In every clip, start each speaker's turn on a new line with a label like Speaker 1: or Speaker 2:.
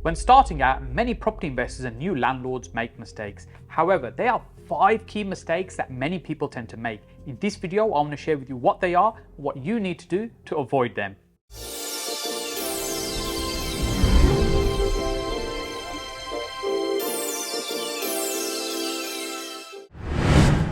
Speaker 1: When starting out, many property investors and new landlords make mistakes. However, there are 5 key mistakes that many people tend to make. In this video, I want to share with you what they are, what you need to do to avoid them.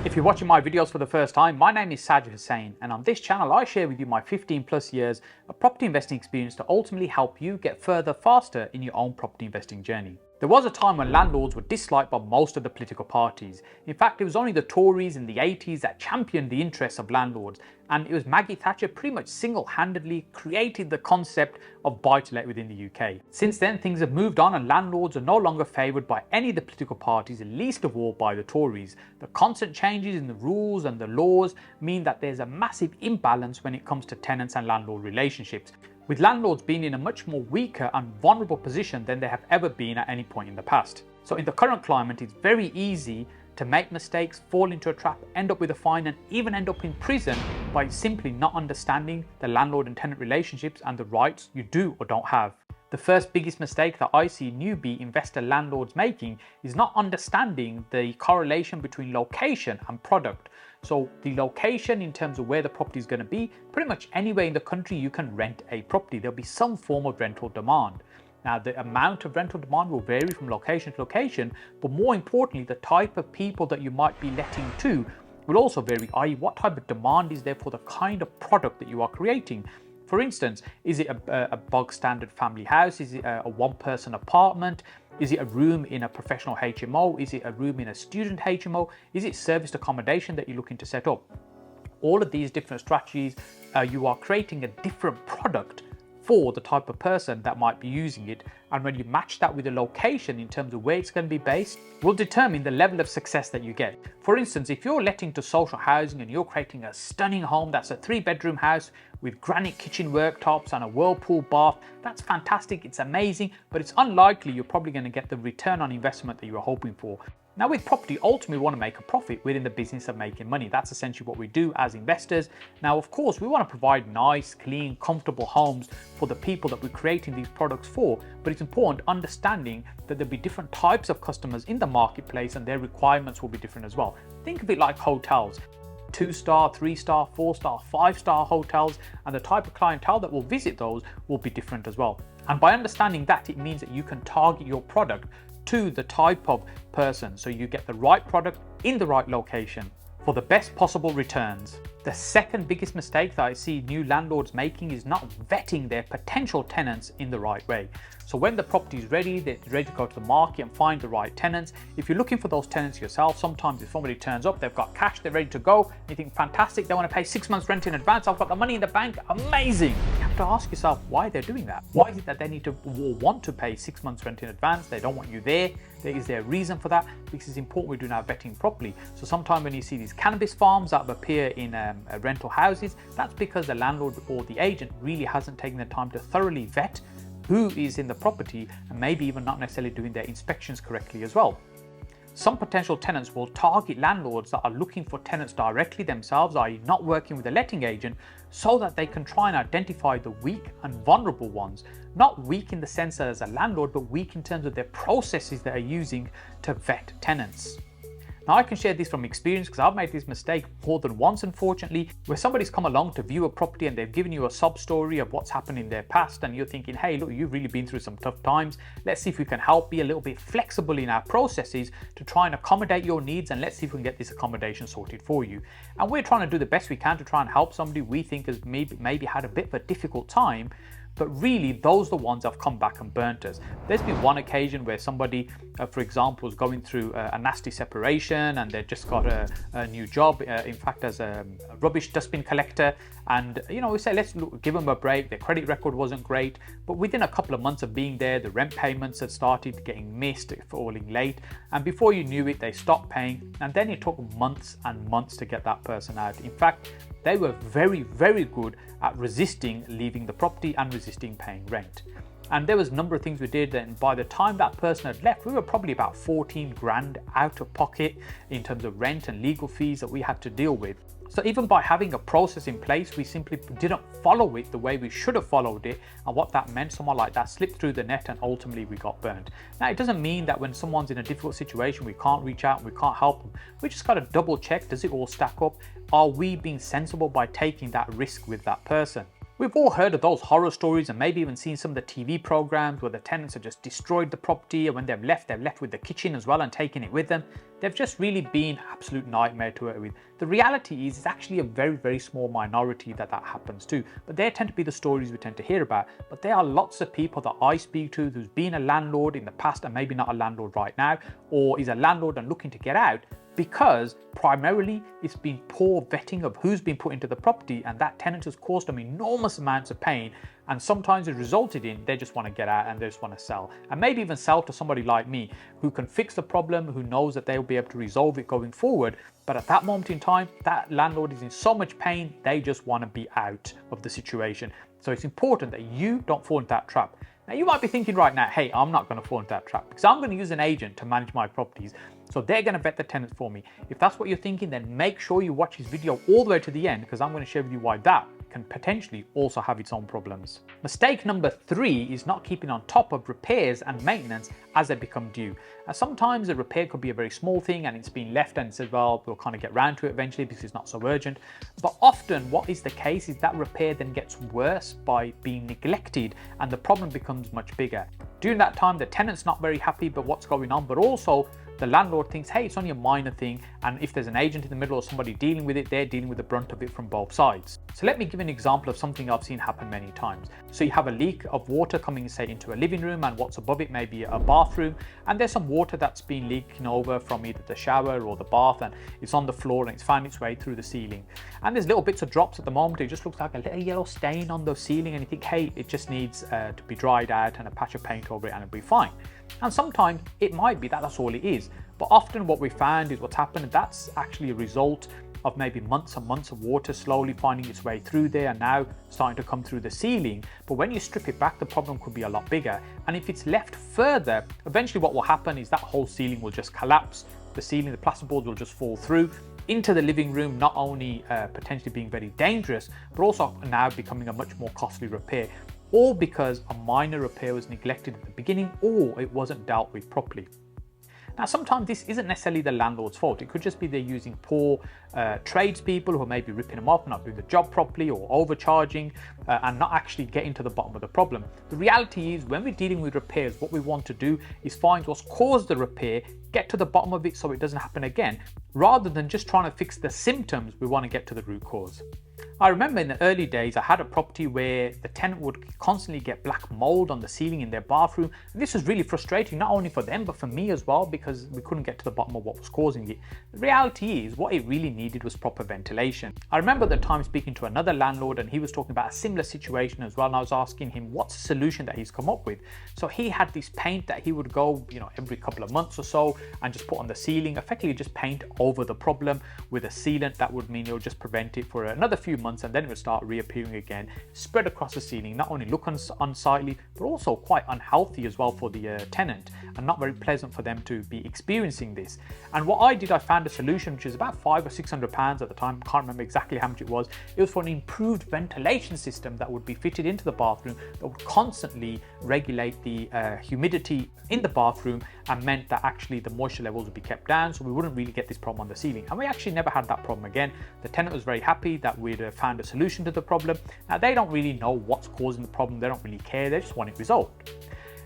Speaker 1: If you're watching my videos for the first time, my name is Sajid Hussain, and on this channel I share with you my 15+ years of property investing experience to ultimately help you get further faster in your own property investing journey. There was a time when landlords were disliked by most of the political parties. In fact, it was only the Tories in the 80s that championed the interests of landlords, and it was Maggie Thatcher pretty much single-handedly created the concept of buy-to-let within the UK. Since then, things have moved on and landlords are no longer favoured by any of the political parties, least of all by the Tories. The constant changes in the rules and the laws mean that there's a massive imbalance when it comes to tenants and landlord relationships, with landlords being in a much more weaker and vulnerable position than they have ever been at any point in the past. So in the current climate, it's very easy to make mistakes, fall into a trap, end up with a fine, and even end up in prison by simply not understanding the landlord and tenant relationships and the rights you do or don't have. The first biggest mistake that I see newbie investor landlords making is not understanding the correlation between location and product. So the location in terms of where the property is going to be, pretty much anywhere in the country you can rent a property. There'll be some form of rental demand. Now, the amount of rental demand will vary from location to location, but more importantly, the type of people that you might be letting to will also vary, i.e. what type of demand is there for the kind of product that you are creating. For instance, is it a bog standard family house? Is it a one-person apartment? Is it a room in a professional HMO? Is it a room in a student HMO? Is it serviced accommodation that you're looking to set up? All of these different strategies, you are creating a different product for the type of person that might be using it, and when you match that with the location in terms of where it's going to be based, will determine the level of success that you get. For instance, if you're letting to social housing and you're creating a stunning home that's a 3-bedroom house with granite kitchen worktops and a whirlpool bath, that's fantastic, it's amazing, but it's unlikely you're probably going to get the return on investment that you were hoping for. Now, with property, ultimately we want to make a profit. We're in the business of making money. That's essentially what we do as investors. Now, of course, we want to provide nice, clean, comfortable homes for the people that we're creating these products for, but it's important understanding that there'll be different types of customers in the marketplace and their requirements will be different as well. Think of it like hotels. 2-star, 3-star, 4-star, 5-star hotels, and the type of clientele that will visit those will be different as well. And by understanding that, it means that you can target your product to the type of person, so you get the right product in the right location for the best possible returns. The second biggest mistake that I see new landlords making is not vetting their potential tenants in the right way. So when the property is ready, they're ready to go to the market and find the right tenants. If you're looking for those tenants yourself, sometimes if somebody turns up, they've got cash, they're ready to go, and you think, fantastic, they want to pay 6 months rent in advance, I've got the money in the bank, amazing. You have to ask yourself why they're doing that. Why is it that they need to or want to pay 6 months rent in advance? They don't want you there. Is there a reason for that? Because it's important we're doing our vetting properly. So sometimes when you see these cannabis farms that appear in rental houses, that's because the landlord or the agent really hasn't taken the time to thoroughly vet who is in the property, and maybe even not necessarily doing their inspections correctly as well. Some potential tenants will target landlords that are looking for tenants directly themselves, i.e. not working with a letting agent, so that they can try and identify the weak and vulnerable ones. Not weak in the sense that as a landlord, but weak in terms of their processes they are using to vet tenants. Now, I can share this from experience because I've made this mistake more than once, unfortunately, where somebody's come along to view a property and they've given you a sob story of what's happened in their past, and you're thinking, hey, look, you've really been through some tough times. Let's see if we can help, be a little bit flexible in our processes to try and accommodate your needs, and let's see if we can get this accommodation sorted for you. And we're trying to do the best we can to try and help somebody we think has maybe had a bit of a difficult time. But really, those are the ones that have come back and burnt us. There's been one occasion where somebody, for example, was going through a nasty separation, and they just got a new job, in fact, as a rubbish dustbin collector. And, we say, let's give them a break. Their credit record wasn't great. But within a couple of months of being there, the rent payments had started getting missed, falling late. And before you knew it, they stopped paying. And then it took months and months to get that person out. In fact, they were very, very good at resisting leaving the property and resisting paying rent. And there was a number of things we did, and by the time that person had left, we were probably about 14 grand out of pocket in terms of rent and legal fees that we had to deal with. So even by having a process in place, we simply didn't follow it the way we should have followed it. And what that meant, someone like that slipped through the net and ultimately we got burned. Now, it doesn't mean that when someone's in a difficult situation, we can't reach out, we can't help them. We just got to double check, does it all stack up? Are we being sensible by taking that risk with that person? We've all heard of those horror stories and maybe even seen some of the TV programs where the tenants have just destroyed the property, and when they're left with the kitchen as well and taking it with them. They've just really been absolute nightmare to work with. The reality is it's actually a very, very small minority that happens to, but they tend to be the stories we tend to hear about. But there are lots of people that I speak to who's been a landlord in the past and maybe not a landlord right now, or is a landlord and looking to get out, because primarily it's been poor vetting of who's been put into the property, and that tenant has caused them enormous amounts of pain, and sometimes it resulted in they just want to get out and they just want to sell, and maybe even sell to somebody like me who can fix the problem, who knows that they'll be able to resolve it going forward. But at that moment in time, that landlord is in so much pain, they just want to be out of the situation. So it's important that you don't fall into that trap. Now, you might be thinking right now, hey, I'm not going to fall into that trap because I'm going to use an agent to manage my properties. So they're going to vet the tenants for me. If that's what you're thinking, then make sure you watch this video all the way to the end, because I'm going to share with you why that can potentially also have its own problems. Mistake number 3 is not keeping on top of repairs and maintenance as they become due. Now, sometimes a repair could be a very small thing and it's been left and said, well, we'll kind of get round to it eventually because it's not so urgent. But often what is the case is that repair then gets worse by being neglected and the problem becomes much bigger. During that time, the tenant's not very happy about what's going on, but also the landlord thinks, hey, it's only a minor thing, and if there's an agent in the middle or somebody dealing with it, they're dealing with the brunt of it from both sides. So let me give an example of something I've seen happen many times. So you have a leak of water coming, say, into a living room, and what's above it may be a bathroom, and there's some water that's been leaking over from either the shower or the bath, and it's on the floor and it's found its way through the ceiling. And there's little bits of drops at the moment. It just looks like a little yellow stain on the ceiling, and you think, hey, it just needs to be dried out and a patch of paint over it and it'll be fine. And sometimes it might be that that's all it is. But often what we found is what's happened, that's actually a result of maybe months and months of water slowly finding its way through there and now starting to come through the ceiling. But when you strip it back, the problem could be a lot bigger. And if it's left further, eventually what will happen is that whole ceiling will just collapse. The ceiling, the plasterboard will just fall through into the living room, not only potentially being very dangerous, but also now becoming a much more costly repair. All because a minor repair was neglected at the beginning or it wasn't dealt with properly. Now, sometimes this isn't necessarily the landlord's fault. It could just be they're using poor tradespeople who may be ripping them off, not doing the job properly or overcharging and not actually getting to the bottom of the problem. The reality is when we're dealing with repairs, what we want to do is find what's caused the repair, get to the bottom of it so it doesn't happen again, rather than just trying to fix the symptoms. We want to get to the root cause. I remember in the early days, I had a property where the tenant would constantly get black mold on the ceiling in their bathroom. And this was really frustrating, not only for them, but for me as well, because we couldn't get to the bottom of what was causing it. The reality is what it really needed was proper ventilation. I remember at the time speaking to another landlord and he was talking about a similar situation as well. And I was asking him what's the solution that he's come up with. So he had this paint that he would go, every couple of months or so and just put on the ceiling, effectively just paint over the problem with a sealant that would mean it would just prevent it for another few months, and then it would start reappearing again, spread across the ceiling, not only look unsightly, but also quite unhealthy as well for the tenant, and not very pleasant for them to be experiencing this. And what I did, I found a solution which is about £500 or £600 at the time, can't remember exactly how much it was. It was for an improved ventilation system that would be fitted into the bathroom that would constantly regulate the humidity in the bathroom, and meant that actually the moisture levels would be kept down, so we wouldn't really get this problem on the ceiling. And we actually never had that problem again. The tenant was very happy that we'd found a solution to the problem. Now, they don't really know what's causing the problem, they don't really care, they just want it resolved.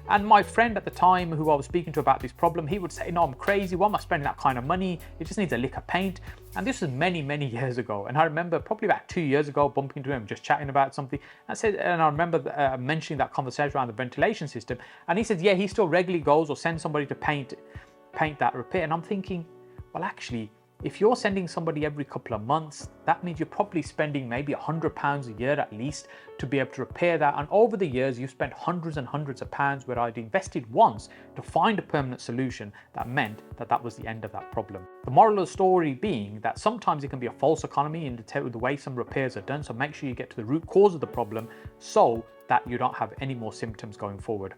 Speaker 1: And my friend at the time who I was speaking to about this problem, he would say, no, I'm crazy, why am I spending that kind of money? It just needs a lick of paint. And this was many, many years ago. And I remember probably about 2 years ago bumping into him, just chatting about something. And I remember mentioning that conversation around the ventilation system. And he said, yeah, he still regularly goes or sends somebody to paint that repair. And I'm thinking, well, actually, if you're sending somebody every couple of months, that means you're probably spending maybe £100 a year at least to be able to repair that. And over the years, you've spent hundreds and hundreds of pounds where I'd invested once to find a permanent solution that meant that that was the end of that problem. The moral of the story being that sometimes it can be a false economy in the way some repairs are done. So make sure you get to the root cause of the problem so that you don't have any more symptoms going forward.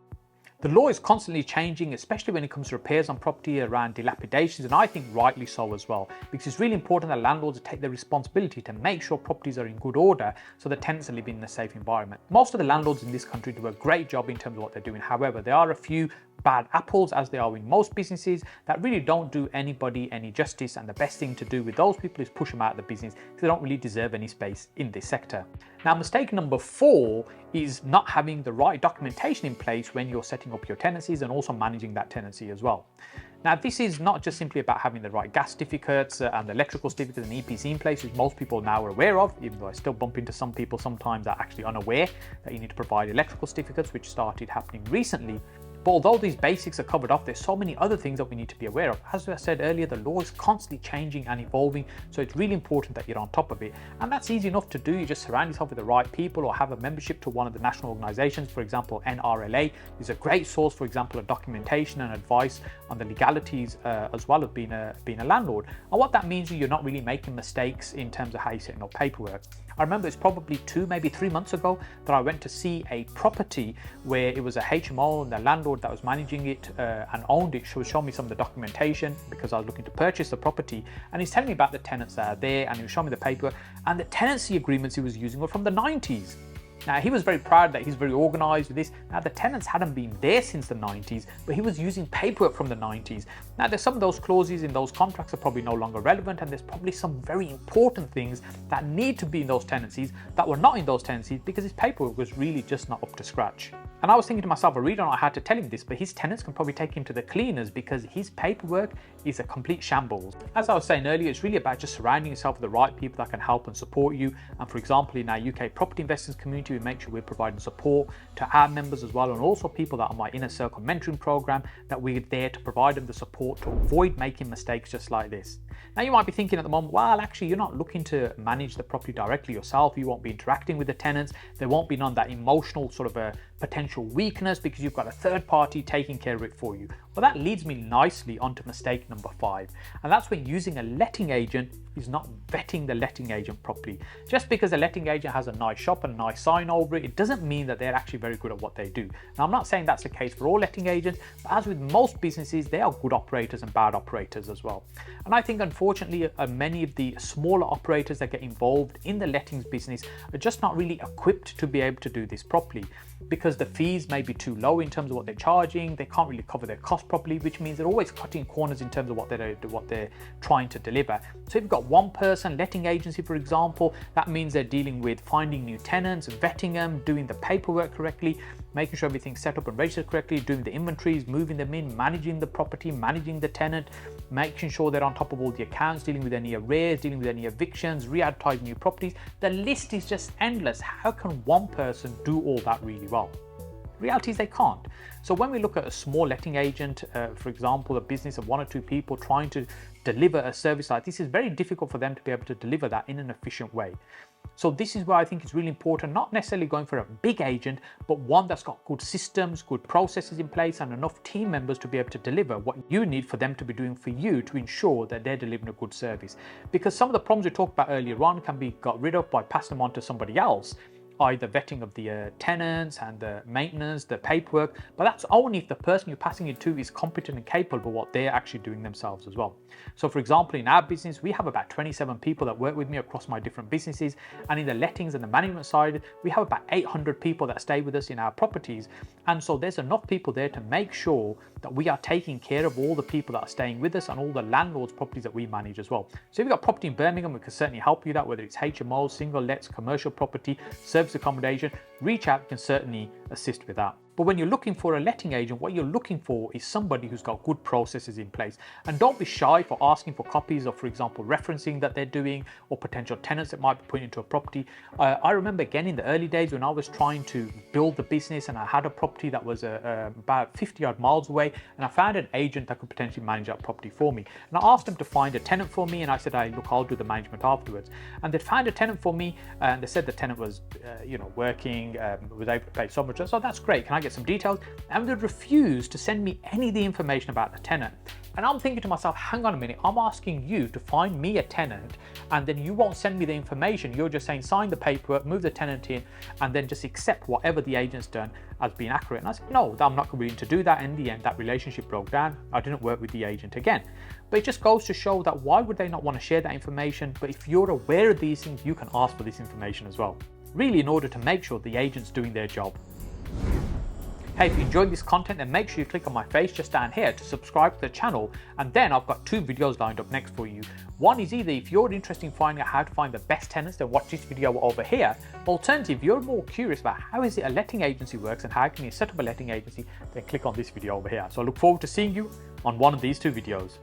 Speaker 1: The law is constantly changing, especially when it comes to repairs on property around dilapidations, and I think rightly so as well, because it's really important that landlords take the responsibility to make sure properties are in good order so the tenants are living in a safe environment. Most of the landlords in this country do a great job in terms of what they're doing. However, there are a few bad apples, as they are in most businesses, that really don't do anybody any justice, and the best thing to do with those people is push them out of the business because they don't really deserve any space in this sector. Now, mistake number 4 is not having the right documentation in place when you're setting up your tenancies and also managing that tenancy as well. Now, this is not just simply about having the right gas certificates and electrical certificates and EPC in place, which most people now are aware of, even though I still bump into some people sometimes that are actually unaware that you need to provide electrical certificates, which started happening recently. But although these basics are covered off, there's so many other things that we need to be aware of. As I said earlier, the law is constantly changing and evolving, so it's really important that you're on top of it. And that's easy enough to do. You just surround yourself with the right people or have a membership to one of the national organizations. For example, NRLA is a great source, for example, of documentation and advice on the legalities as well as being a landlord. And what that means is you're not really making mistakes in terms of how you're setting up paperwork. I remember it's probably 2, maybe 3 months ago that I went to see a property where it was a HMO, and the landlord that was managing it and owned it was showing me some of the documentation because I was looking to purchase the property, and he's telling me about the tenants that are there, and he was showing me the paper, and the tenancy agreements he was using were from the 90s. Now, he was very proud that he's very organized with this. Now, the tenants hadn't been there since the 90s, but he was using paperwork from the 90s. Now, there's some of those clauses in those contracts are probably no longer relevant, and there's probably some very important things that need to be in those tenancies that were not in those tenancies because his paperwork was really just not up to scratch. And I was thinking to myself, I really don't know how to tell him this, but his tenants can probably take him to the cleaners because his paperwork is a complete shambles. As I was saying earlier, it's really about just surrounding yourself with the right people that can help and support you. And for example, in our UK property investors community, we make sure we're providing support to our members as well, and also people that are on my inner circle mentoring program, that we're there to provide them the support to avoid making mistakes just like this. Now, you might be thinking at the moment, well, actually, you're not looking to manage the property directly yourself. You won't be interacting with the tenants. There won't be none of that emotional sort of a potential weakness because you've got a third party taking care of it for you. Well, that leads me nicely onto mistake number 5, and that's when using a letting agent is not vetting the letting agent properly. Just because a letting agent has a nice shop and a nice sign over it, it doesn't mean that they're actually very good at what they do. Now, I'm not saying that's the case for all letting agents, but as with most businesses, there are good operators and bad operators as well. And I think, unfortunately, many of the smaller operators that get involved in the lettings business are just not really equipped to be able to do this properly, because the fees may be too low in terms of what they're charging. They can't really cover their costs properly, which means they're always cutting corners in terms of what they're trying to deliver. So if you've got one person letting agency, for example, that means they're dealing with finding new tenants, vetting them, doing the paperwork correctly, making sure everything's set up and registered correctly, doing the inventories, moving them in, managing the property, managing the tenant, making sure they're on top of all the accounts, dealing with any arrears, dealing with any evictions, re-advertising new properties. The list is just endless. How can one person do all that really well? Reality is they can't. So when we look at a small letting agent, for example, a business of 1 or 2 people trying to deliver a service like this, is very difficult for them to be able to deliver that in an efficient way. So this is where I think it's really important, not necessarily going for a big agent, but one that's got good systems, good processes in place, and enough team members to be able to deliver what you need for them to be doing for you to ensure that they're delivering a good service. Because some of the problems we talked about earlier on can be got rid of by passing them on to somebody else, either vetting of the tenants and the maintenance, the paperwork, but that's only if the person you're passing it to is competent and capable of what they're actually doing themselves as well. So for example, in our business, we have about 27 people that work with me across my different businesses, and in the lettings and the management side, we have about 800 people that stay with us in our properties. And so there's enough people there to make sure that we are taking care of all the people that are staying with us and all the landlords' properties that we manage as well. So if you've got property in Birmingham, we can certainly help you that, whether it's HMO, single lets, commercial property, service accommodation, reach out, we can certainly assist with that. But when you're looking for a letting agent, what you're looking for is somebody who's got good processes in place. And don't be shy for asking for copies of, for example, referencing that they're doing, or potential tenants that might be put into a property. I remember again in the early days when I was trying to build the business, and I had a property that was about 50 odd miles away, and I found an agent that could potentially manage that property for me. And I asked them to find a tenant for me, and I said, hey, look, I'll do the management afterwards. And they found a tenant for me, and they said the tenant was, working, was able to pay so much. So that's great. Can I get get some details, and they'd refuse to send me any of the information about the tenant. And I'm thinking to myself, hang on a minute, I'm asking you to find me a tenant and then you won't send me the information. You're just saying sign the paperwork, move the tenant in, and then just accept whatever the agent's done as being accurate. And I said, no, I'm not willing to do that. In the end, that relationship broke down. I didn't work with the agent again. But it just goes to show that why would they not want to share that information? But if you're aware of these things, you can ask for this information as well. Really, in order to make sure the agent's doing their job. Hey, if you enjoyed this content, then make sure you click on my face just down here to subscribe to the channel. And then I've got 2 videos lined up next for you. One is either if you're interested in finding out how to find the best tenants, then watch this video over here. Alternatively, if you're more curious about how is it a letting agency works and how can you set up a letting agency, then click on this video over here. So I look forward to seeing you on one of these 2 videos.